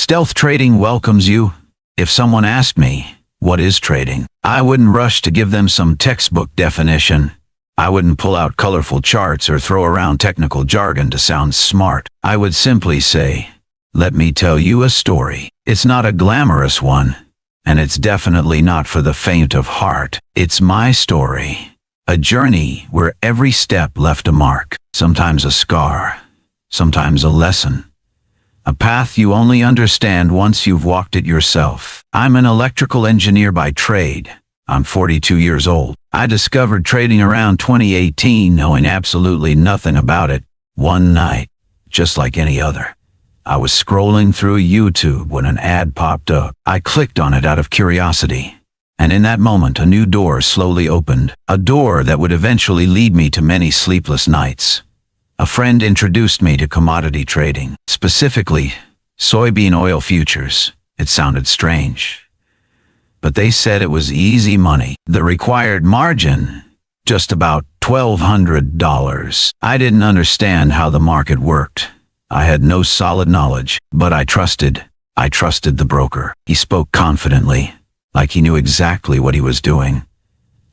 Stealth trading welcomes you. If someone asked me, what is trading? I wouldn't rush to give them some textbook definition. I wouldn't pull out colorful charts or throw around technical jargon to sound smart. I would simply say, let me tell you a story. It's not a glamorous one, and it's definitely not for the faint of heart. It's my story. A journey where every step left a mark, sometimes a scar, sometimes a lesson. A path you only understand once you've walked it yourself. I'm an electrical engineer by trade. I'm 42 years old. I discovered trading around 2018, knowing absolutely nothing about it. One night, just like any other, I was scrolling through YouTube when an ad popped up. I clicked on it out of curiosity. And in that moment, a new door slowly opened. A door that would eventually lead me to many sleepless nights. A friend introduced me to commodity trading, specifically soybean oil futures. It sounded strange, but they said it was easy money. The required margin, just about $1,200. I didn't understand how the market worked. I had no solid knowledge, but I trusted the broker. He spoke confidently, like he knew exactly what he was doing.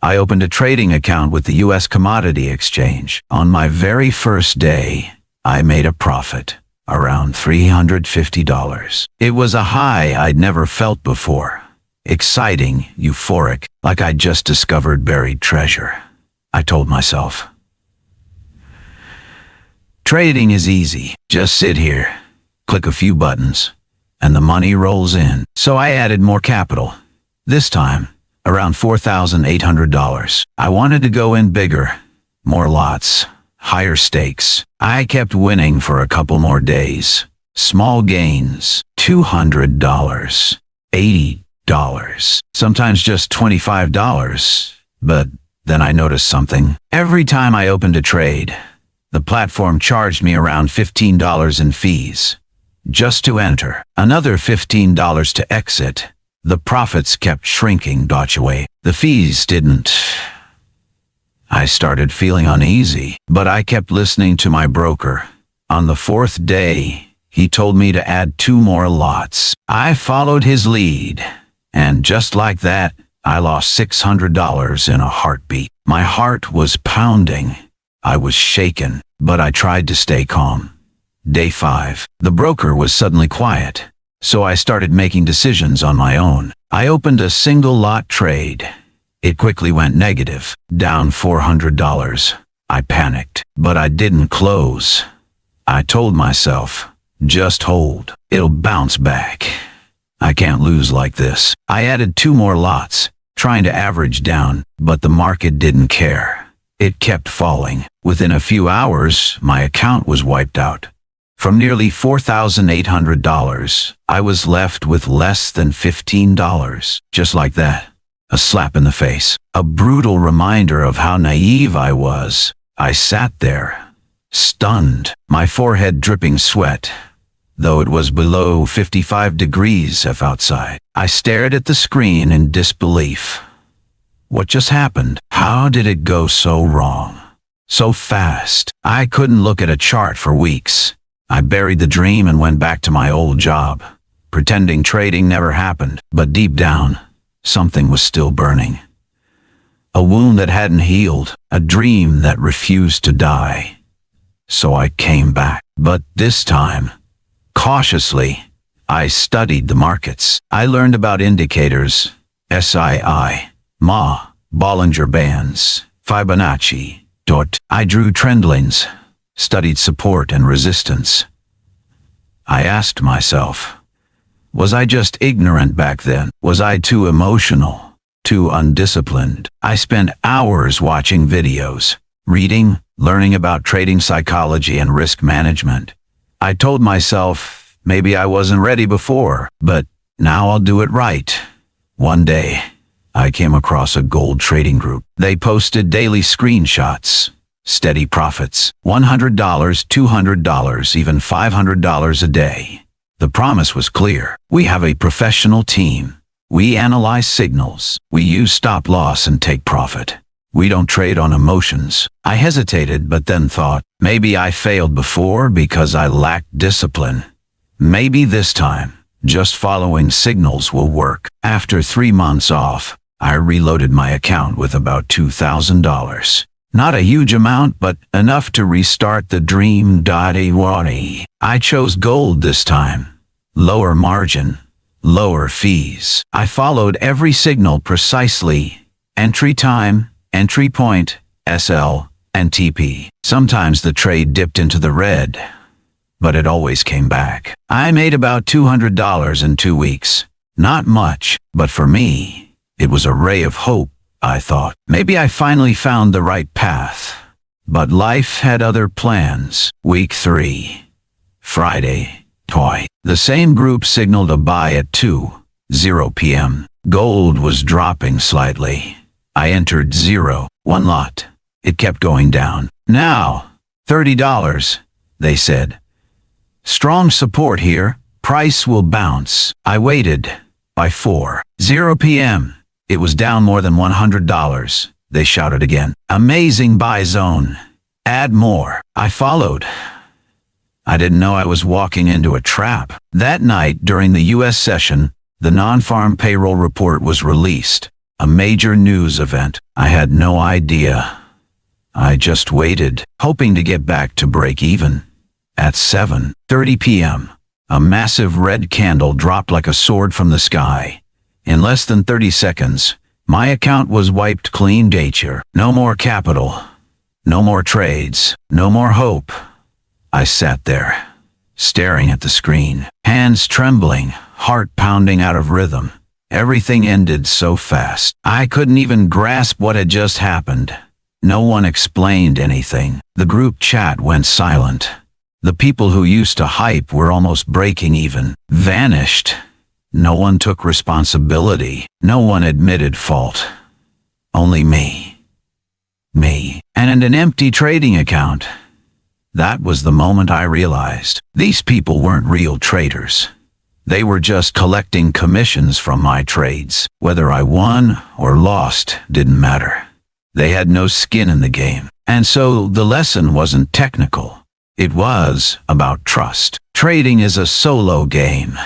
I opened a trading account with the U.S. Commodity Exchange. On my very first day, I made a profit, around $350. It was a high I'd never felt before. Exciting, euphoric, like I'd just discovered buried treasure. I told myself, trading is easy. Just sit here, click a few buttons, and the money rolls in. So I added more capital. This time, around $4,800. I wanted to go in bigger, more lots, higher stakes. I kept winning for a couple more days. Small gains, $200, $80, sometimes just $25. But then I noticed something. Every time I opened a trade, the platform charged me around $15 in fees, just to enter. Another $15 to exit. The profits kept shrinking. Away. The fees didn't. I started feeling uneasy, but I kept listening to my broker. On the fourth day, he told me to add 2 more lots. I followed his lead, and just like that, I lost $600 in a heartbeat. My heart was pounding. I was shaken, but I tried to stay calm. Day 5, the broker was suddenly quiet. So I started making decisions on my own. I opened a single lot trade. It quickly went negative, down $400. I panicked, but I didn't close. I told myself, just hold. It'll bounce back. I can't lose like this. I added 2 more lots, trying to average down, but the market didn't care. It kept falling. Within a few hours, my account was wiped out. From nearly $4,800, I was left with less than $15. Just like that. A slap in the face. A brutal reminder of how naive I was. I sat there, stunned, my forehead dripping sweat, though it was below 55 degrees F outside. I stared at the screen in disbelief. What just happened? How did it go so wrong? So fast. I couldn't look at a chart for weeks. I buried the dream and went back to my old job, pretending trading never happened. But deep down, something was still burning. A wound that hadn't healed, a dream that refused to die. So I came back. But this time, cautiously, I studied the markets. I learned about indicators, SII, Ma, Bollinger Bands, Fibonacci, Dot. I drew trend lines, studied support and resistance. I asked myself, was I just ignorant back then? Was I too emotional, too undisciplined? I spent hours watching videos, reading, learning about trading psychology and risk management. I told myself, maybe I wasn't ready before, but now I'll do it right. One day, I came across a gold trading group. They posted daily screenshots. Steady profits, $100, $200, even $500 a day. The promise was clear. We have a professional team. We analyze signals. We use stop loss and take profit. We don't trade on emotions. I hesitated, but then thought, maybe I failed before because I lacked discipline. Maybe this time, Just following signals will work. After 3 months off, I reloaded my account with about $2,000. Not a huge amount, but enough to restart the dream. I chose gold this time. Lower margin, lower fees. I followed every signal precisely. Entry time, entry point, SL, and TP. Sometimes the trade dipped into the red, but it always came back. I made about $200 in 2 weeks. Not much, but for me, it was a ray of hope. I thought, maybe I finally found the right path. But life had other plans. Week 3. Friday. Toy. The same group signaled a buy at 2:00 p.m. Gold was dropping slightly. I entered 0, 1 lot. It kept going down. Now, $30, they said. Strong support here. Price will bounce. I waited. By 4:00 p.m., it was down more than $100. They shouted again. Amazing buy zone. Add more. I followed. I didn't know I was walking into a trap. That night, during the U.S. session, the non-farm payroll report was released. A major news event. I had no idea. I just waited, hoping to get back to break even. At 7:30 p.m., a massive red candle dropped like a sword from the sky. In less than 30 seconds, my account was wiped clean. No more capital. No more trades. No more hope. I sat there, staring at the screen, hands trembling, heart pounding out of rhythm. Everything ended so fast. I couldn't even grasp what had just happened. No one explained anything. The group chat went silent. The people who used to hype were almost breaking even, vanished. No one took responsibility. No one admitted fault. Only me. And an empty trading account. That was the moment I realized these people weren't real traders. They were just collecting commissions from my trades. Whether I won or lost didn't matter. They had no skin in the game. And so the lesson wasn't technical. It was about trust. Trading is a solo game.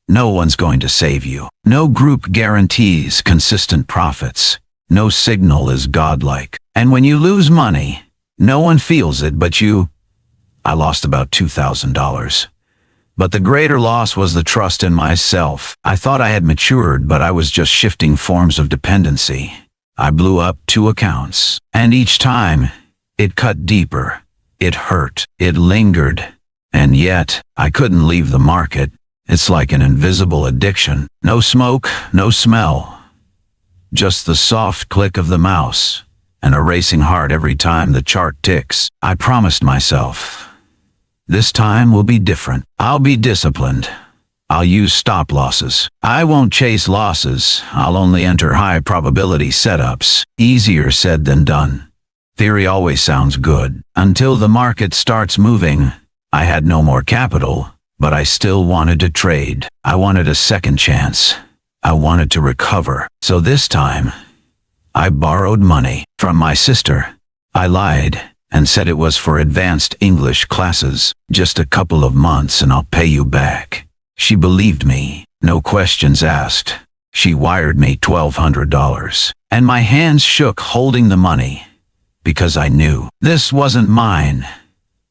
No one's going to save you. No group guarantees consistent profits. No signal is godlike. And when you lose money, no one feels it but you. I lost about $2,000. But the greater loss was the trust in myself. I thought I had matured, but I was just shifting forms of dependency. I blew up 2 accounts, and each time, it cut deeper. It hurt. It lingered. And yet, I couldn't leave the market. It's like an invisible addiction. No smoke, no smell. Just the soft click of the mouse, and a racing heart every time the chart ticks. I promised myself, this time will be different. I'll be disciplined. I'll use stop losses. I won't chase losses. I'll only enter high probability setups. Easier said than done. Theory always sounds good. Until the market starts moving. I had no more capital, but I still wanted to trade. I wanted a second chance. I wanted to recover. So this time, I borrowed money from my sister. I lied and said it was for advanced English classes. Just a couple of months and I'll pay you back. She believed me, no questions asked. She wired me $1,200, and my hands shook holding the money, because I knew this wasn't mine.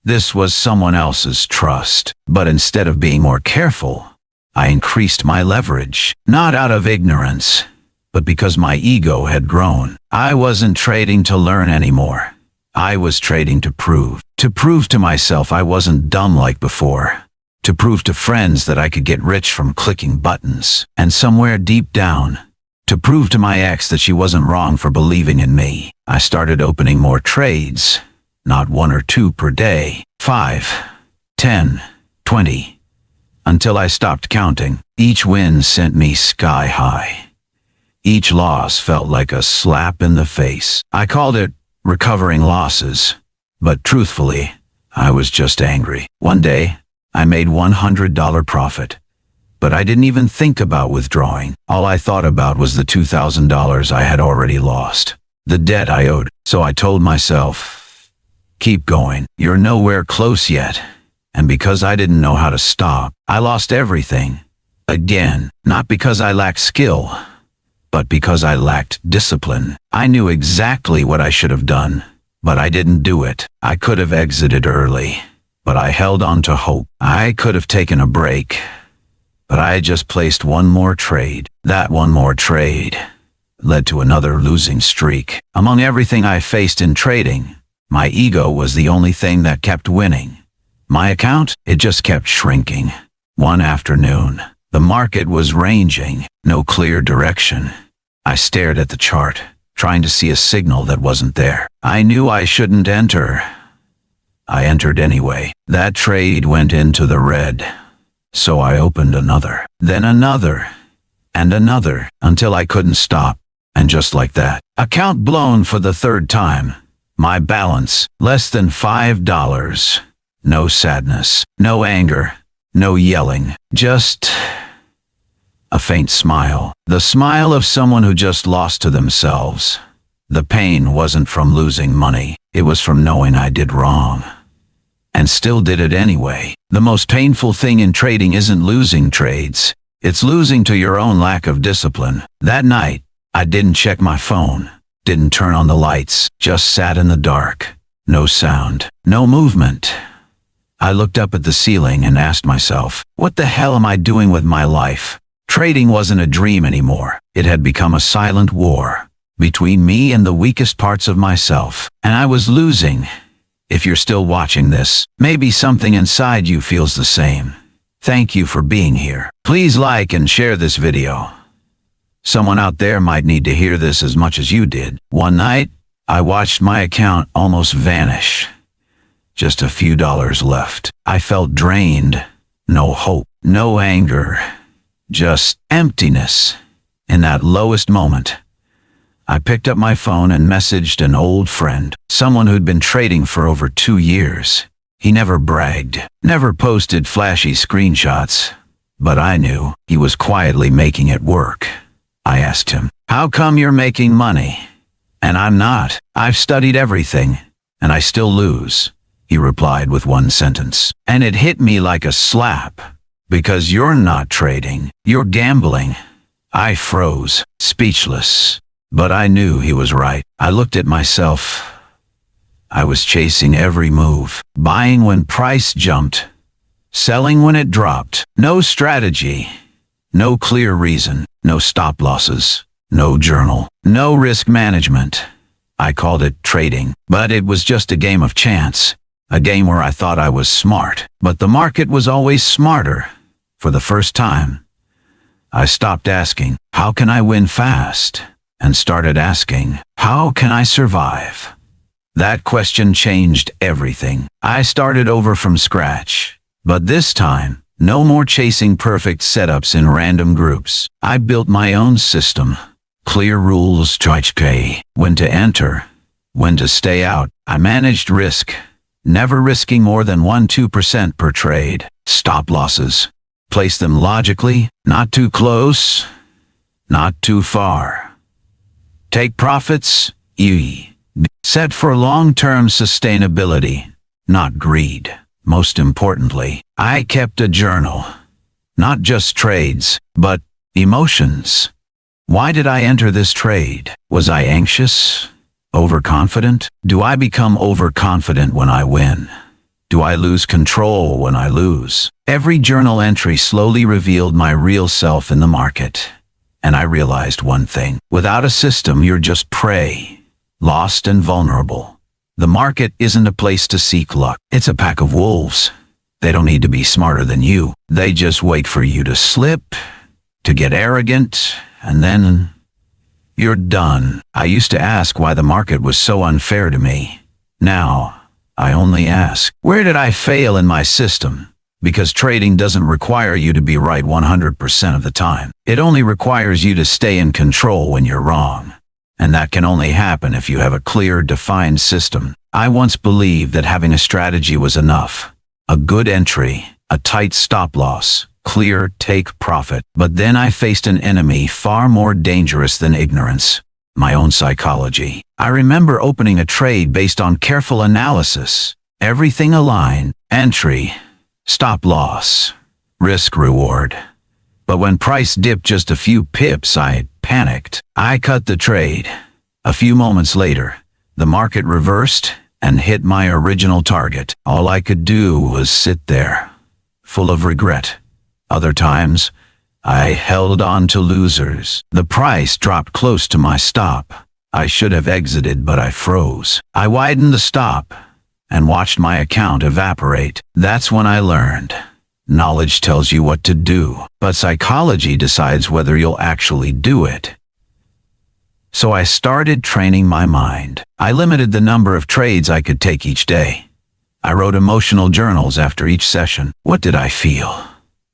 This was someone else's trust. But instead of being more careful, I increased my leverage, not out of ignorance, but because my ego had grown. I wasn't trading to learn anymore. I was trading to prove to myself I wasn't dumb like before, to prove to friends that I could get rich from clicking buttons, and somewhere deep down, to prove to my ex that she wasn't wrong for believing in me. I started opening more trades, not 1 or 2 per day, 5, 10, 20, until I stopped counting. Each win sent me sky high. Each loss felt like a slap in the face. I called it recovering losses, but truthfully, I was just angry. One day, I made $100 profit, but I didn't even think about withdrawing. All I thought about was the $2,000 I had already lost, the debt I owed. So I told myself, keep going. You're nowhere close yet. And because I didn't know how to stop, I lost everything. Again, not because I lacked skill, but because I lacked discipline. I knew exactly what I should have done, but I didn't do it. I could have exited early, but I held on to hope. I could have taken a break, but I just placed one more trade. That one more trade led to another losing streak. Among everything I faced in trading, my ego was the only thing that kept winning. My account, it just kept shrinking. One afternoon, the market was ranging, no clear direction. I stared at the chart, trying to see a signal that wasn't there. I knew I shouldn't enter. I entered anyway. That trade went into the red. So I opened another, then another, and another, until I couldn't stop. And just like that, account blown for the third time. My balance, less than $5. No sadness, no anger, no yelling, just a faint smile. The smile of someone who just lost to themselves. The pain wasn't from losing money. It was from knowing I did wrong. And still did it anyway. The most painful thing in trading isn't losing trades. It's losing to your own lack of discipline. That night, I didn't check my phone, didn't turn on the lights, just sat in the dark. No sound, no movement. I looked up at the ceiling and asked myself, what the hell am I doing with my life? Trading wasn't a dream anymore. It had become a silent war between me and the weakest parts of myself. And I was losing. If you're still watching this, maybe something inside you feels the same. Thank you for being here. Please like and share this video. Someone out there might need to hear this as much as you did. One night, I watched my account almost vanish. Just a few dollars left. I felt drained. No hope, no anger, just emptiness. In that lowest moment, I picked up my phone and messaged an old friend, someone who'd been trading for over 2 years. He never bragged, never posted flashy screenshots, but I knew he was quietly making it work. I asked him, how come you're making money? And I'm not. I've studied everything, and I still lose. He replied with one sentence, and it hit me like a slap. Because you're not trading, you're gambling. I froze, speechless. But I knew he was right. I looked at myself. I was chasing every move, buying when price jumped, selling when it dropped. No strategy, no clear reason, no stop losses, no journal, no risk management. I called it trading, but it was just a game of chance. A game where I thought I was smart, but the market was always smarter. For the first time, I stopped asking, how can I win fast? And started asking, how can I survive? That question changed everything. I started over from scratch. But this time, no more chasing perfect setups in random groups. I built my own system. Clear rules, when to enter, when to stay out. I managed risk, never risking more than 1-2% per trade. Stop losses. Place them logically, not too close, not too far. Take profits, set for long-term sustainability, not greed. Most importantly, I kept a journal. Not just trades, but emotions. Why did I enter this trade? Was I anxious? Overconfident? Do I become overconfident when I win? Do I lose control when I lose? Every journal entry slowly revealed my real self in the market. And I realized one thing. Without a system, you're just prey, lost and vulnerable. The market isn't a place to seek luck. It's a pack of wolves. They don't need to be smarter than you. They just wait for you to slip, to get arrogant, and then you're done. I used to ask why the market was so unfair to me. Now, I only ask, where did I fail in my system? Because trading doesn't require you to be right 100% of the time. It only requires you to stay in control when you're wrong. And that can only happen if you have a clear, defined system. I once believed that having a strategy was enough. A good entry, a tight stop loss, clear take profit. But then I faced an enemy far more dangerous than ignorance. My own psychology. I remember opening a trade based on careful analysis. Everything aligned. Entry, stop loss, risk reward. But when price dipped just a few pips, I panicked. I cut the trade. A few moments later, the market reversed and hit my original target. All I could do was sit there, full of regret. Other times, I held on to losers. The price dropped close to my stop. I should have exited, but I froze. I widened the stop and watched my account evaporate. That's when I learned. Knowledge tells you what to do, but psychology decides whether you'll actually do it. So I started training my mind. I limited the number of trades I could take each day. I wrote emotional journals after each session. What did I feel?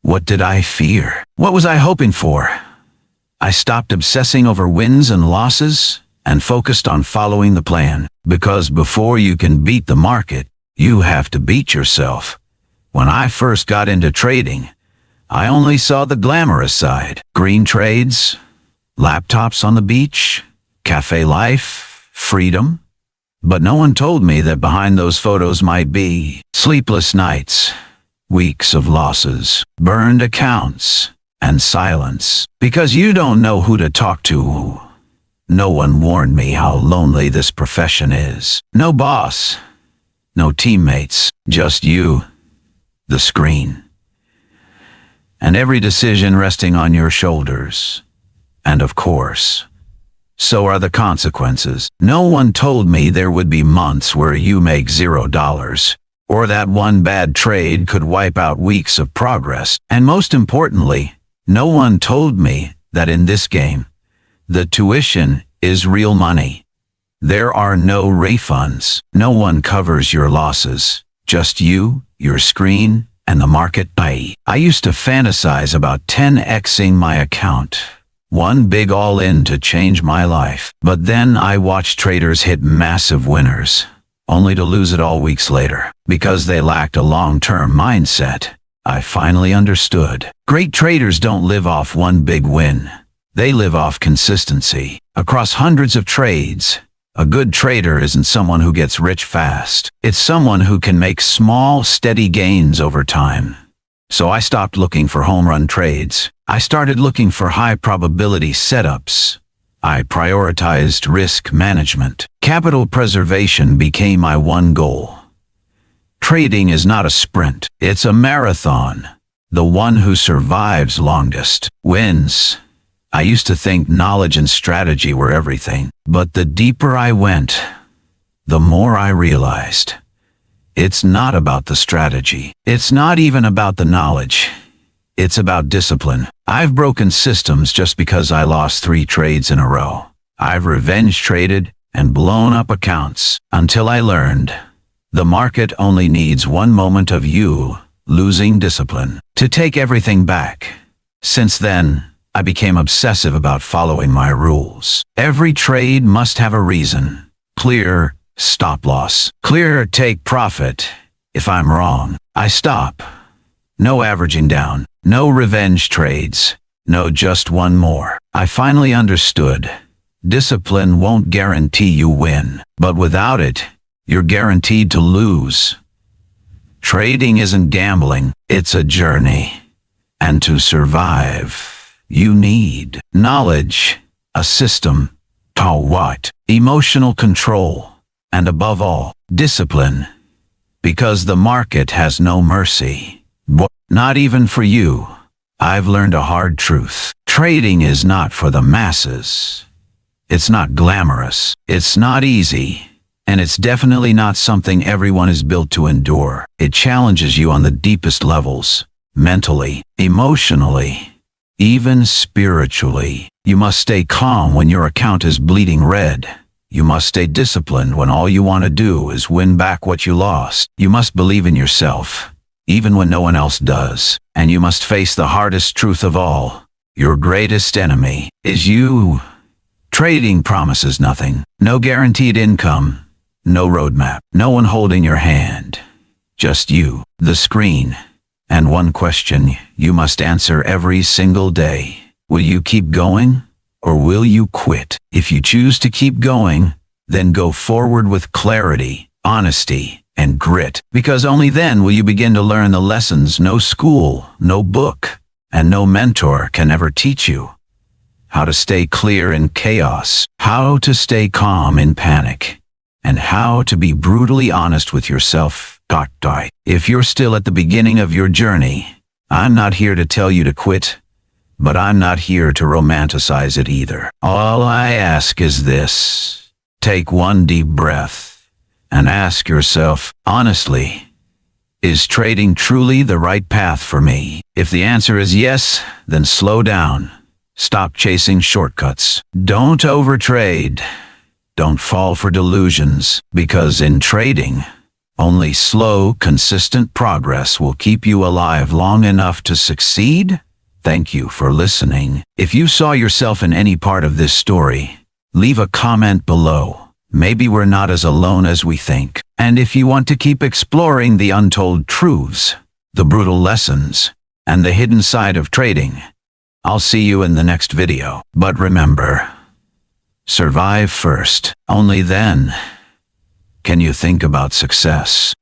What did I fear? What was I hoping for? I stopped obsessing over wins and losses and focused on following the plan. Because before you can beat the market, you have to beat yourself. When I first got into trading, I only saw the glamorous side. Green trades, laptops on the beach, cafe life, freedom. But no one told me that behind those photos might be sleepless nights, weeks of losses, burned accounts, and silence. Because you don't know who to talk to. No one warned me how lonely this profession is. No boss, no teammates, just you, the screen, and every decision resting on your shoulders. And of course, so are the consequences. No one told me there would be months where you make $0, or that one bad trade could wipe out weeks of progress. And most importantly, no one told me that in this game, the tuition is real money. There are no refunds. No one covers your losses. Just you, your screen, and the market. I used to fantasize about 10xing my account. One big all-in to change my life. But then I watched traders hit massive winners, only to lose it all weeks later. Because they lacked a long-term mindset, I finally understood. Great traders don't live off one big win. They live off consistency. Across hundreds of trades, a good trader isn't someone who gets rich fast. It's someone who can make small, steady gains over time. So I stopped looking for home run trades. I started looking for high probability setups. I prioritized risk management. Capital preservation became my one goal. Trading is not a sprint. It's a marathon. The one who survives longest wins. I used to think knowledge and strategy were everything, but the deeper I went, the more I realized. It's not about the strategy. It's not even about the knowledge. It's about discipline. I've broken systems just because I lost 3 trades in a row. I've revenge traded and blown up accounts until I learned the market only needs one moment of you losing discipline to take everything back. Since then, I became obsessive about following my rules. Every trade must have a reason. Clear stop loss. Clear take profit. If I'm wrong, I stop. No averaging down. No revenge trades. No just one more. I finally understood. Discipline won't guarantee you win, but without it, you're guaranteed to lose. Trading isn't gambling, it's a journey. And to survive, you need knowledge, a system, what? Emotional control, and above all, discipline. Because the market has no mercy. Not even for you. I've learned a hard truth. Trading is not for the masses. It's not glamorous. It's not easy. And it's definitely not something everyone is built to endure. It challenges you on the deepest levels. Mentally, emotionally, even spiritually. You must stay calm when your account is bleeding red. You must stay disciplined when all you want to do is win back what you lost. You must believe in yourself, even when no one else does. And you must face the hardest truth of all. Your greatest enemy is you. Trading promises nothing. No guaranteed income. No roadmap. No one holding your hand. Just you, the screen. And one question you must answer every single day. Will you keep going, or will you quit? If you choose to keep going, then go forward with clarity, honesty, and grit. Because only then will you begin to learn the lessons no school, no book, and no mentor can ever teach you. How to stay clear in chaos, how to stay calm in panic, and how to be brutally honest with yourself. If you're still at the beginning of your journey, I'm not here to tell you to quit, but I'm not here to romanticize it either. All I ask is this: take one deep breath and ask yourself, honestly, is trading truly the right path for me? If the answer is yes, then slow down. Stop chasing shortcuts. Don't overtrade. Don't fall for delusions, because in trading, only slow, consistent progress will keep you alive long enough to succeed. Thank you for listening. If you saw yourself in any part of this story, leave a comment below. Maybe we're not as alone as we think. And if you want to keep exploring the untold truths, the brutal lessons, and the hidden side of trading, I'll see you in the next video. But remember, survive first. Only then can you think about success.